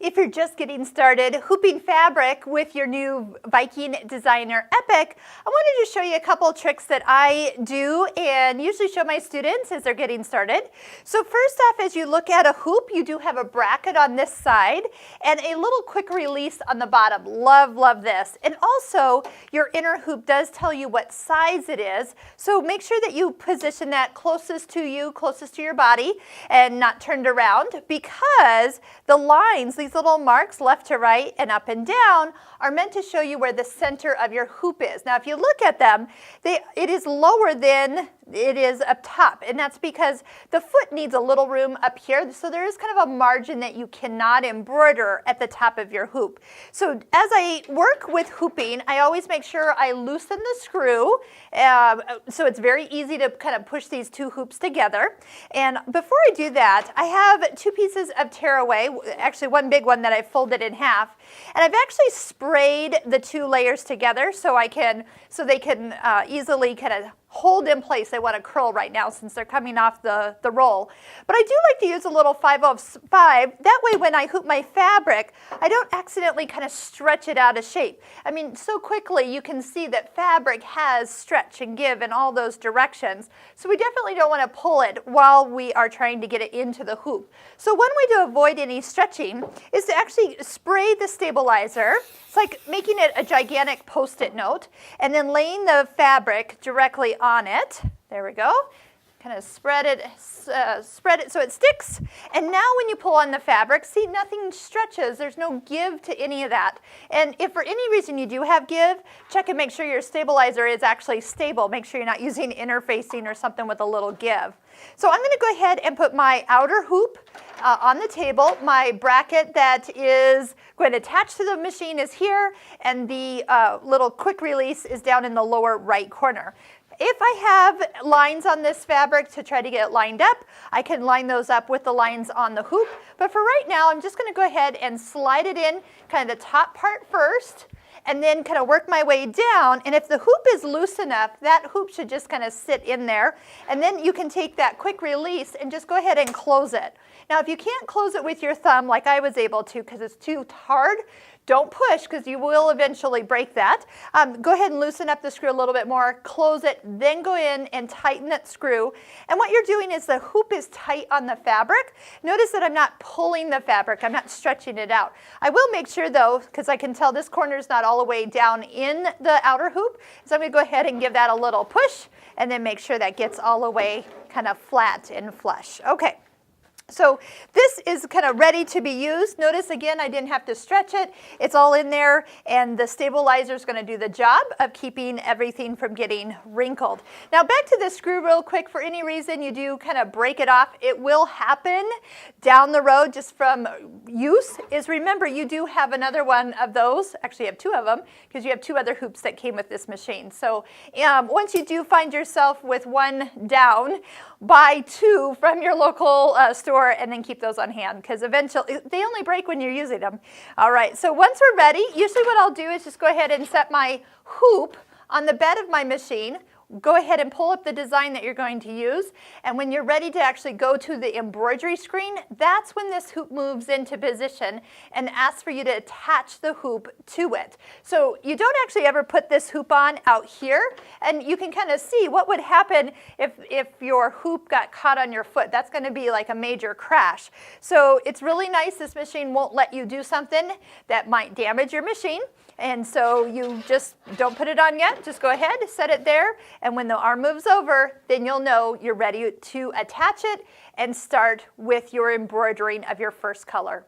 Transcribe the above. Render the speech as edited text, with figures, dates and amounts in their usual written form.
If you're just getting started hooping fabric with your new Viking Designer Epic, I wanted to show you a couple tricks that I do and usually show my students as they're getting started. So first off, as you look at a hoop, you do have a bracket on this side and a little quick release on the bottom. Love, love this. And also, your inner hoop does tell you what size it is, so make sure that you position that closest to you, closest to your body, and not turned around, because the lines, these little marks left to right and up and down, are meant to show you where the center of your hoop is. Now if you look at them, it is lower than it is up top, and that's because the foot needs a little room up here, so there is kind of a margin that you cannot embroider at the top of your hoop. So as I work with hooping, I always make sure I loosen the screw, so it's very easy to kind of push these two hoops together. And before I do that, I have two pieces of tearaway, actually one big one that I folded in half, and I've actually sprayed the two layers together so they can easily kind of hold in place. They want to curl right now since they're coming off the roll. But I do like to use a little 5/05. That way when I hoop my fabric, I don't accidentally kind of stretch it out of shape. I mean, so quickly you can see that fabric has stretch and give in all those directions. So we definitely don't want to pull it while we are trying to get it into the hoop. So one way to avoid any stretching is to actually spray the stabilizer. It's like making it a gigantic Post-it note and then laying the fabric directly on it. There we go. Kind of spread it so it sticks. And now when you pull on the fabric, see, nothing stretches. There's no give to any of that. And if for any reason you do have give, check and make sure your stabilizer is actually stable. Make sure you're not using interfacing or something with a little give. So I'm going to go ahead and put my outer hoop on the table. My bracket that is going to attach to the machine is here, and the little quick release is down in the lower right corner. If I have lines on this fabric to try to get it lined up, I can line those up with the lines on the hoop. But for right now, I'm just going to go ahead and slide it in kind of the top part first, and then kind of work my way down. And if the hoop is loose enough, that hoop should just kind of sit in there. And then you can take that quick release and just go ahead and close it. Now, if you can't close it with your thumb like I was able to because it's too hard, don't push because you will eventually break that. Go ahead and loosen up the screw a little bit more, close it, then go in and tighten that screw. And what you're doing is the hoop is tight on the fabric. Notice that I'm not pulling the fabric, I'm not stretching it out. I will make sure though, because I can tell this corner is not all the way down in the outer hoop, so I'm going to go ahead and give that a little push and then make sure that gets all the way kind of flat and flush. Okay. So this is kind of ready to be used. Notice again, I didn't have to stretch it. It's all in there, and the stabilizer is going to do the job of keeping everything from getting wrinkled. Now back to the screw real quick. For any reason you do kind of break it off, it will happen down the road just from use. Is remember, you do have another one of those. Actually, you have two of them because you have two other hoops that came with this machine. So once you do find yourself with one down, buy two from your local store and then keep those on hand because eventually they only break when you're using them. All right, so once we're ready, usually what I'll do is just go ahead and set my hoop on the bed of my machine. Go ahead and pull up the design that you're going to use, and when you're ready to actually go to the embroidery screen, that's when this hoop moves into position and asks for you to attach the hoop to it. So you don't actually ever put this hoop on out here, and you can kind of see what would happen if your hoop got caught on your foot. That's going to be like a major crash. So it's really nice. This machine won't let you do something that might damage your machine. And so you just don't put it on yet. Just go ahead, set it there, and when the arm moves over, then you'll know you're ready to attach it and start with your embroidering of your first color.